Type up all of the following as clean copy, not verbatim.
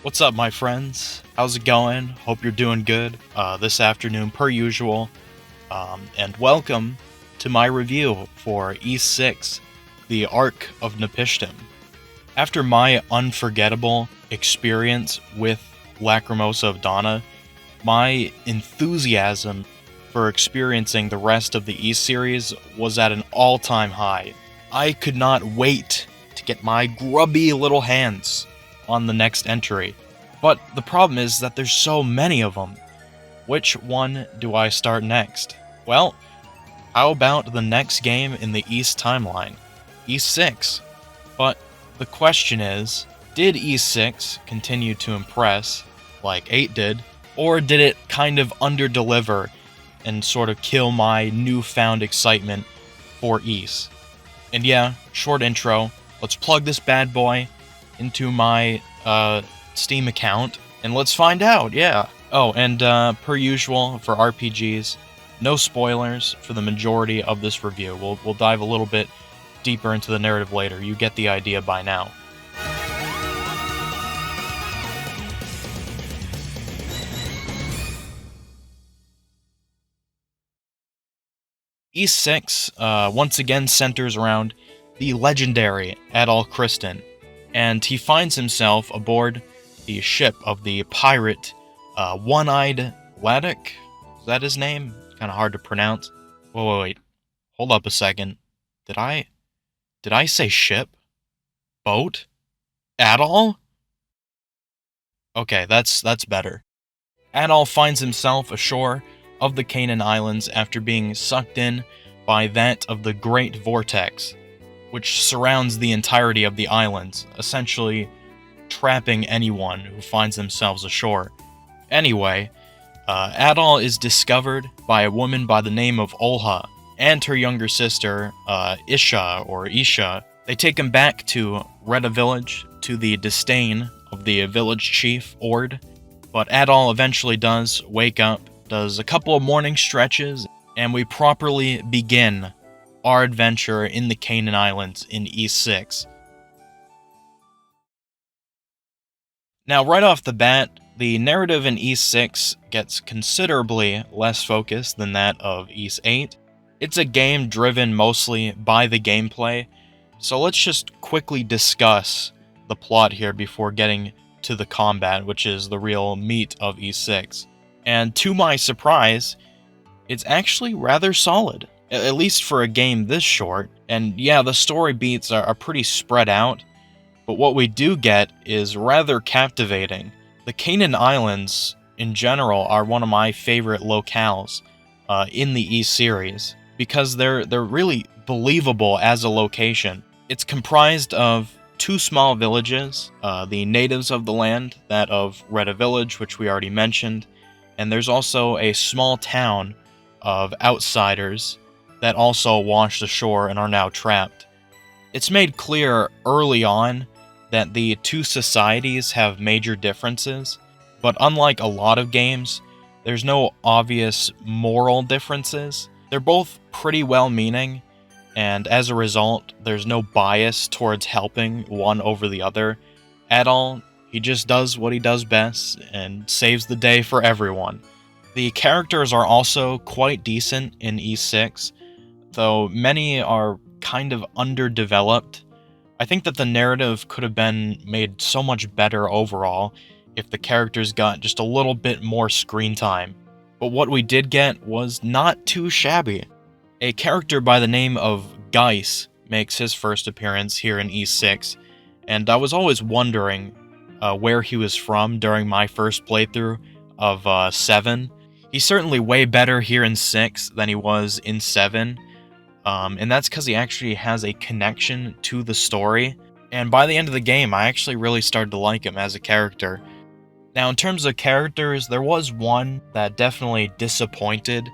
What's up, my friends? How's it going? Hope you're doing good this afternoon, per usual. And welcome to my review for Ys VI, the Ark of Napishtim. After my unforgettable experience with Lacrimosa of Dana, my enthusiasm for experiencing the rest of the Ys series was at an all-time high. I could not wait to get my grubby little hands on the next entry. But the problem is that there's so many of them. Which one do I start next? Well, how about the next game in the Ys timeline? Ys VI. But the question is, did Ys VI continue to impress, like 8 did, or did it kind of underdeliver and sort of kill my newfound excitement for Ys? And yeah, short intro, let's plug this bad boy into my Steam account, and let's find out, yeah. Oh, and per usual for RPGs, no spoilers for the majority of this review. We'll dive a little bit deeper into the narrative later. You get the idea by now. Ys VI once again centers around the legendary Adol and he finds himself aboard the ship of the pirate One-Eyed Laddock. Is that his name? It's kind of hard to pronounce. Wait. Hold up a second. Did I say ship? Boat? Adol? Okay, that's better. Adol finds himself ashore of the Canaan Islands after being sucked in by that of the Great Vortex, which surrounds the entirety of the islands, essentially trapping anyone who finds themselves ashore. Anyway, Adol is discovered by a woman by the name of Olha and her younger sister, Isha. They take him back to Retta Village, to the disdain of the village chief, Ord. But Adol eventually does wake up, does a couple of morning stretches, and we properly begin our adventure in the Canaan Islands in Ys VI. Now, right off the bat, the narrative in Ys VI gets considerably less focused than that of Ys VIII. It's a game driven mostly by the gameplay, so let's just quickly discuss the plot here before getting to the combat, which is the real meat of Ys VI. And to my surprise, it's actually rather solid, at least for a game this short. And yeah, the story beats are pretty spread out, but what we do get is rather captivating. The Canaan Islands, in general, are one of my favorite locales in the Ys series, because they're really believable as a location. It's comprised of 2 small villages, the natives of the land, that of Retta Village, which we already mentioned, and there's also a small town of outsiders that also washed ashore and are now trapped. It's made clear early on that the 2 societies have major differences, but unlike a lot of games, there's no obvious moral differences. They're both pretty well-meaning, and as a result, there's no bias towards helping one over the other. Adol, he just does what he does best and saves the day for everyone. The characters are also quite decent in Ys VI, though many are kind of underdeveloped. I think that the narrative could have been made so much better overall if the characters got just a little bit more screen time. But what we did get was not too shabby. A character by the name of Ys makes his first appearance here in Ys VI, and I was always wondering where he was from during my first playthrough of 7. He's certainly way better here in 6 than he was in 7, and that's because he actually has a connection to the story, and by the end of the game, I actually really started to like him as a character. Now, in terms of characters, there was one that definitely disappointed,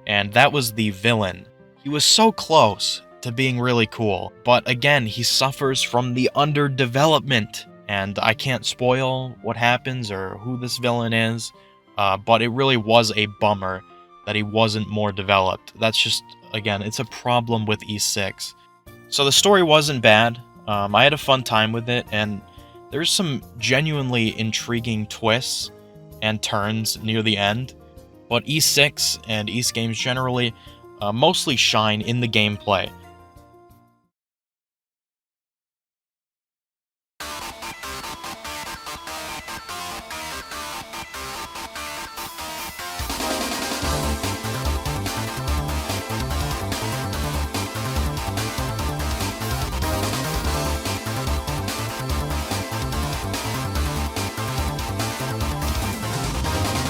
and that was the villain. He was so close to being really cool, but again, he suffers from the underdevelopment, and I can't spoil what happens or who this villain is, but it really was a bummer that he wasn't more developed. That's just, again, it's a problem with Ys VI. So the story wasn't bad. I had a fun time with it, and There's some genuinely intriguing twists and turns near the end, but Ys VI and Ys games generally mostly shine in the gameplay.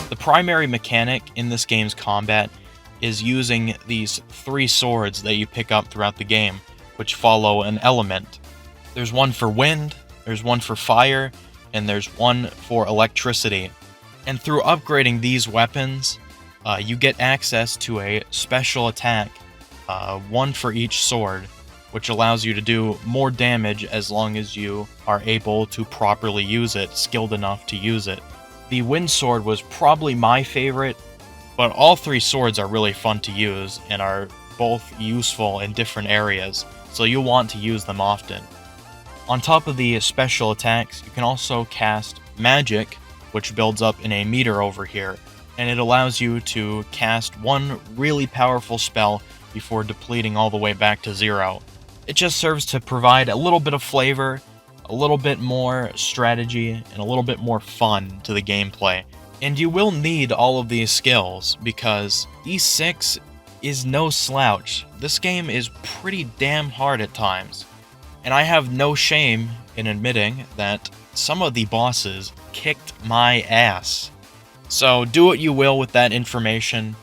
The primary mechanic in this game's combat is using these 3 swords that you pick up throughout the game, which follow an element. There's one for wind, there's one for fire, and there's one for electricity. And through upgrading these weapons, you get access to a special attack, one for each sword, which allows you to do more damage as long as you are able to properly use it, skilled enough to use it. The wind sword was probably my favorite, but all 3 swords are really fun to use and are both useful in different areas, so you'll want to use them often. On top of the special attacks, you can also cast magic, which builds up in a meter over here, and it allows you to cast one really powerful spell before depleting all the way back to 0. It just serves to provide a little bit of flavor, a little bit more strategy, and a little bit more fun to the gameplay. And you will need all of these skills, because Ys VI is no slouch. This game is pretty damn hard at times. And I have no shame in admitting that some of the bosses kicked my ass. So do what you will with that information.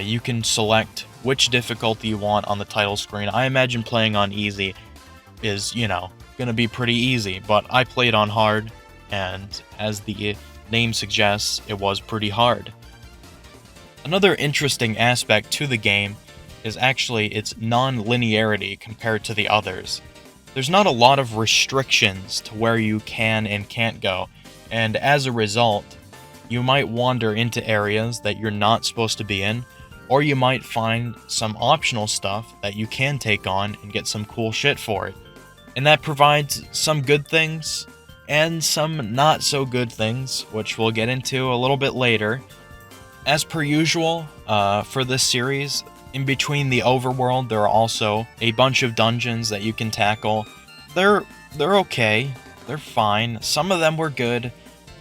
You can select which difficulty you want on the title screen. I imagine playing on easy is, gonna be pretty easy, but I played on hard, and as the name suggests, it was pretty hard. Another interesting aspect to the game is actually its non-linearity compared to the others. There's not a lot of restrictions to where you can and can't go, and as a result, you might wander into areas that you're not supposed to be in, or you might find some optional stuff that you can take on and get some cool shit for it. And that provides some good things and some not so good things, which we'll get into a little bit later. As per usual, for this series, in between the overworld, there are also a bunch of dungeons that you can tackle. They're okay, they're fine. Some of them were good.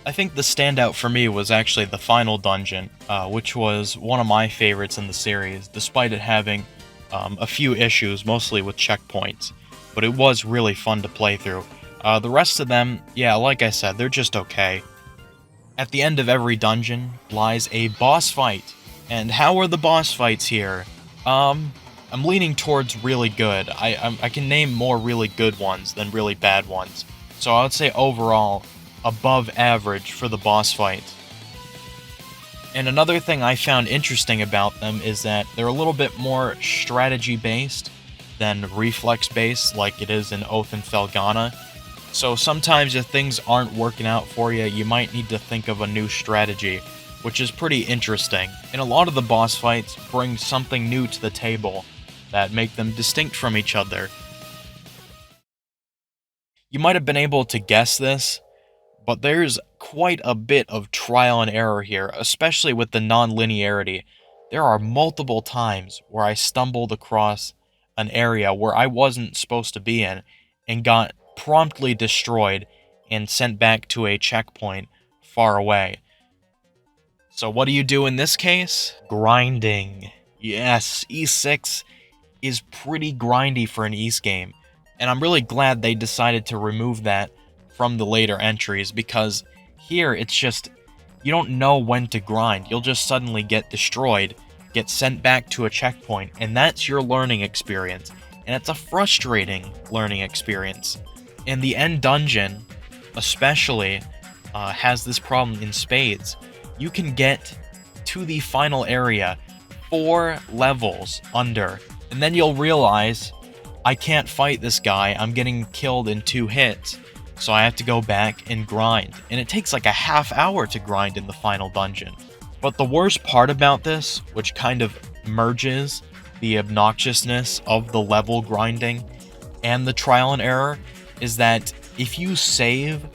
I think the standout for me was actually the final dungeon, which was one of my favorites in the series, despite it having a few issues, mostly with checkpoints. But it was really fun to play through. The rest of them, yeah, like I said, they're just okay. At the end of every dungeon lies a boss fight. And how are the boss fights here? I'm leaning towards really good. I can name more really good ones than really bad ones. So I would say overall, above average for the boss fight. And another thing I found interesting about them is that they're a little bit more strategy-based than reflex-based like it is in Oath and Felghana. So sometimes if things aren't working out for you, you might need to think of a new strategy, which is pretty interesting. And a lot of the boss fights bring something new to the table that make them distinct from each other. You might have been able to guess this, but there's quite a bit of trial and error here, especially with the non-linearity. There are multiple times where I stumbled across an area where I wasn't supposed to be in and got promptly destroyed and sent back to a checkpoint far away. So what do you do in this case? Grinding. Yes, Ys VI is pretty grindy for an Ys game, and I'm really glad they decided to remove that from the later entries, because here it's just, you don't know when to grind. You'll just suddenly get destroyed, get sent back to a checkpoint, and that's your learning experience. And it's a frustrating learning experience. And the end dungeon, especially, has this problem in spades. You can get to the final area 4 levels under, and then you'll realize, I can't fight this guy, I'm getting killed in 2 hits. So I have to go back and grind, and it takes like a half hour to grind in the final dungeon. But the worst part about this, which kind of merges the obnoxiousness of the level grinding and the trial and error, is that if you save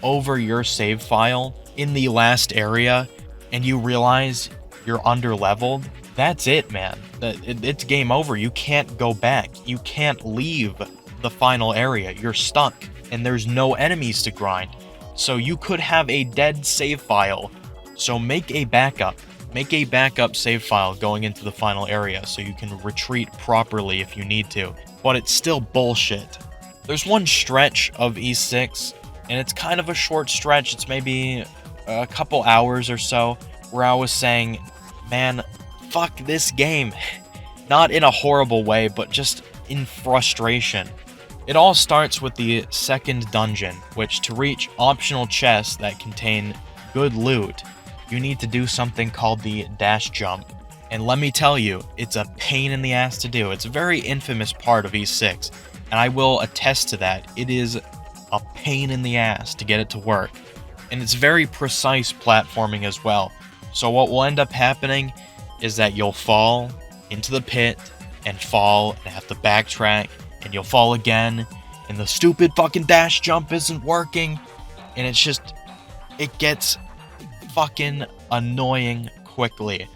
over your save file in the last area and you realize you're underleveled, that's it, man. It's game over. You can't go back. You can't leave the final area. You're stuck, and there's no enemies to grind. So you could have a dead save file. So make a backup. Make a backup save file going into the final area so you can retreat properly if you need to. But it's still bullshit. There's one stretch of Ys VI, and it's kind of a short stretch. It's maybe a couple hours or so, where I was saying, man, fuck this game. Not in a horrible way, but just in frustration. It all starts with the second dungeon, which to reach optional chests that contain good loot, you need to do something called the dash jump. And let me tell you, it's a pain in the ass to do. It's a very infamous part of Ys VI, and I will attest to that. It is a pain in the ass to get it to work. And it's very precise platforming as well. So what will end up happening is that you'll fall into the pit and fall and have to backtrack, and you'll fall again, and the stupid fucking dash jump isn't working, and it's just, it gets fucking annoying quickly.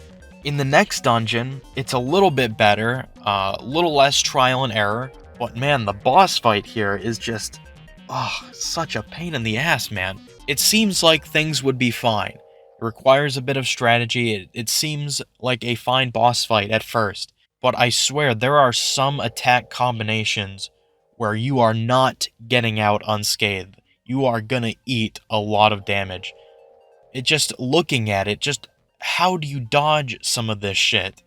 In the next dungeon, it's a little bit better, a little less trial and error, but man, the boss fight here is just, such a pain in the ass, man. It seems like things would be fine. It requires a bit of strategy. It seems like a fine boss fight at first, but I swear there are some attack combinations where you are not getting out unscathed. You are gonna eat a lot of damage. It just, looking at it, just how do you dodge some of this shit?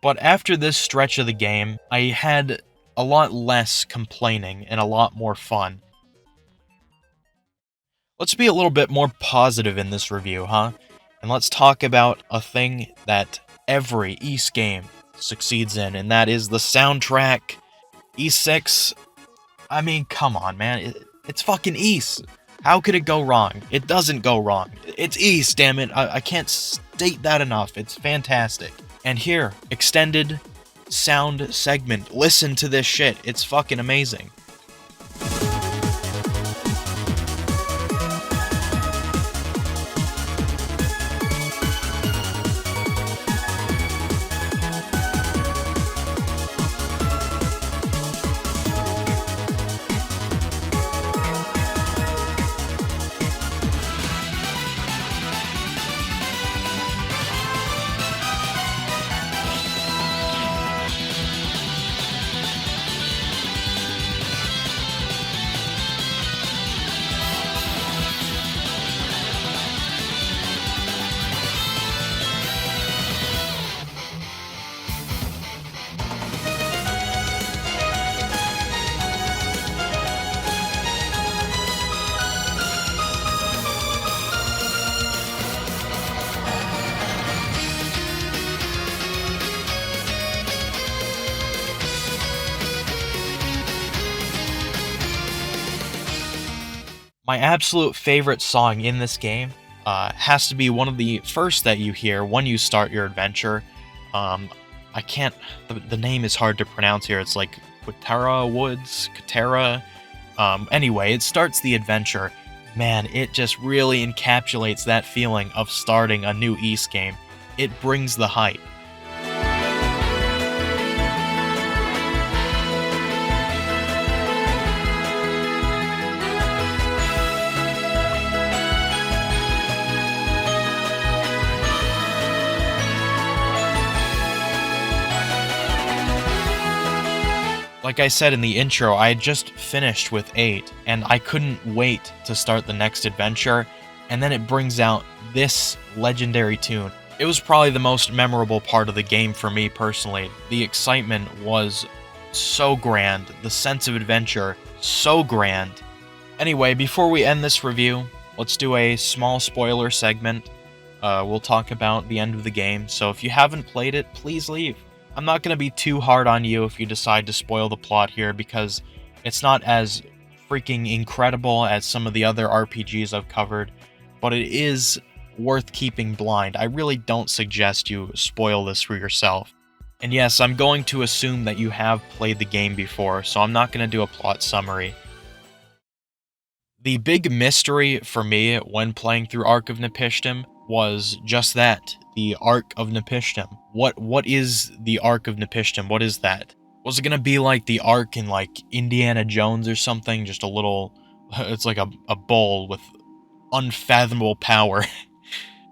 But after this stretch of the game, I had a lot less complaining and a lot more fun. Let's be a little bit more positive in this review, huh? And let's talk about a thing that every Ys game succeeds in, and that is the soundtrack. Ys VI, I mean, come on, man. It's fucking Ys. How could it go wrong? It doesn't go wrong. It's Ys, damn it. I can't state that enough. It's fantastic. And here, extended sound segment. Listen to this shit. It's fucking amazing. My absolute favorite song in this game has to be one of the first that you hear when you start your adventure. I can't, the name is hard to pronounce here. It's like Katara Woods, Katara. Anyway, it starts the adventure. Man, it just really encapsulates that feeling of starting a new Ys game. It brings the hype. Like I said in the intro, I had just finished with 8, and I couldn't wait to start the next adventure, and then it brings out this legendary tune. It was probably the most memorable part of the game for me personally. The excitement was so grand, the sense of adventure so grand. Anyway, before we end this review, let's do a small spoiler segment. We'll talk about the end of the game, so if you haven't played it, please leave. I'm not going to be too hard on you if you decide to spoil the plot here, because it's not as freaking incredible as some of the other RPGs I've covered, but it is worth keeping blind. I really don't suggest you spoil this for yourself. And yes, I'm going to assume that you have played the game before, so I'm not going to do a plot summary. The big mystery for me when playing through Ark of Napishtim was just that, the Ark of Napishtim. What is the Ark of Napishtim? What is that? Was it gonna be like the Ark in like Indiana Jones or something? Just a little, it's like a bowl with unfathomable power.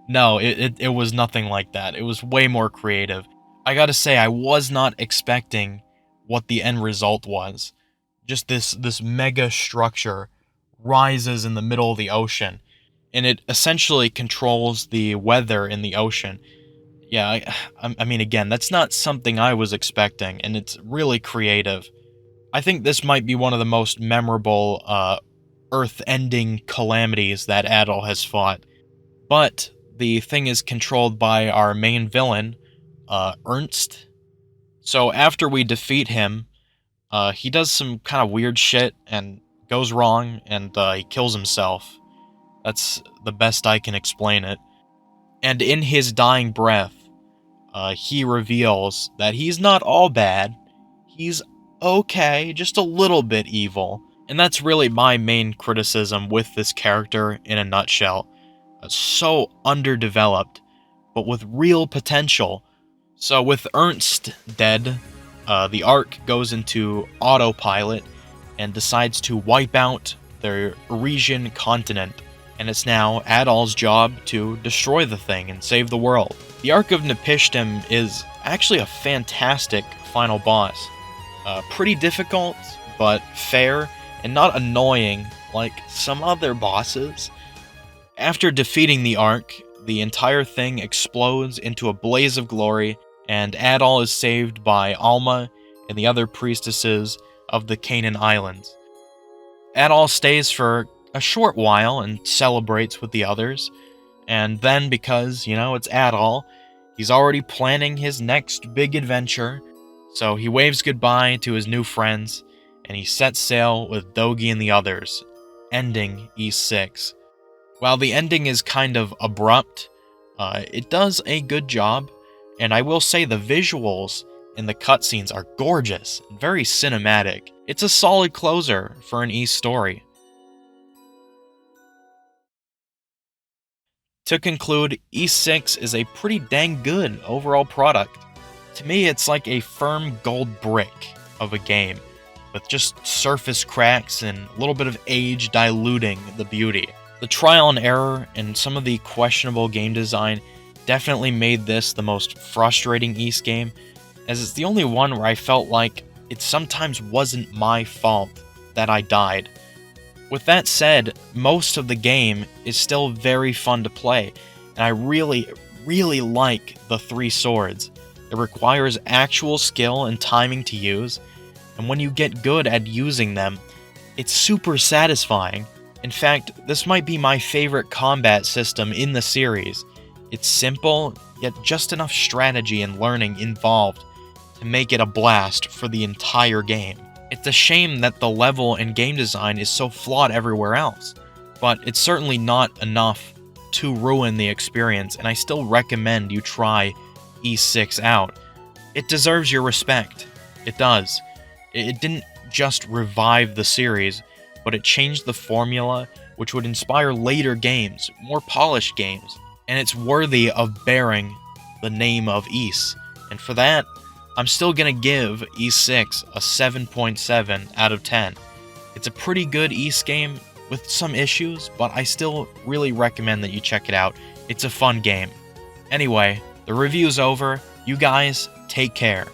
No, it was nothing like that. It was way more creative. I gotta say, I was not expecting what the end result was. Just this mega structure rises in the middle of the ocean, and it essentially controls the weather in the ocean. Yeah, I mean, again, that's not something I was expecting, and it's really creative. I think this might be one of the most memorable Earth-ending calamities that Adol has fought. But the thing is controlled by our main villain, Ernst. So after we defeat him, he does some kind of weird shit and goes wrong, and he kills himself. That's the best I can explain it. And in his dying breath, he reveals that he's not all bad. He's okay, just a little bit evil. And that's really my main criticism with this character in a nutshell. So underdeveloped, but with real potential. So with Ernst dead, the Ark goes into autopilot and decides to wipe out the Eurasian continent, and it's now Adol's job to destroy the thing and save the world. The Ark of Napishtim is actually a fantastic final boss. Pretty difficult, but fair, and not annoying like some other bosses. After defeating the Ark, the entire thing explodes into a blaze of glory, and Adol is saved by Alma and the other priestesses of the Canaan Islands. Adol stays for a short while and celebrates with the others, and then because, it's Adol, he's already planning his next big adventure, so he waves goodbye to his new friends, and he sets sail with Dogi and the others, ending Ys VI. While the ending is kind of abrupt, it does a good job, and I will say the visuals in the cutscenes are gorgeous and very cinematic. It's a solid closer for an Ys story. To conclude, Ys VI is a pretty dang good overall product. To me, it's like a firm gold brick of a game, with just surface cracks and a little bit of age diluting the beauty. The trial and error and some of the questionable game design definitely made this the most frustrating Ys game, as it's the only one where I felt like it sometimes wasn't my fault that I died. With that said, most of the game is still very fun to play, and I really, really like the 3 swords. It requires actual skill and timing to use, and when you get good at using them, it's super satisfying. In fact, this might be my favorite combat system in the series. It's simple, yet just enough strategy and learning involved to make it a blast for the entire game. It's a shame that the level and game design is so flawed everywhere else, but it's certainly not enough to ruin the experience, and I still recommend you try Ys VI out. It deserves your respect. It does. It didn't just revive the series, but it changed the formula, which would inspire later games, more polished games, and it's worthy of bearing the name of Ys. And for that, I'm still gonna give Ys VI a 7.7 out of 10. It's a pretty good Ys game with some issues, but I still really recommend that you check it out. It's a fun game. Anyway, the review's over. You guys, take care.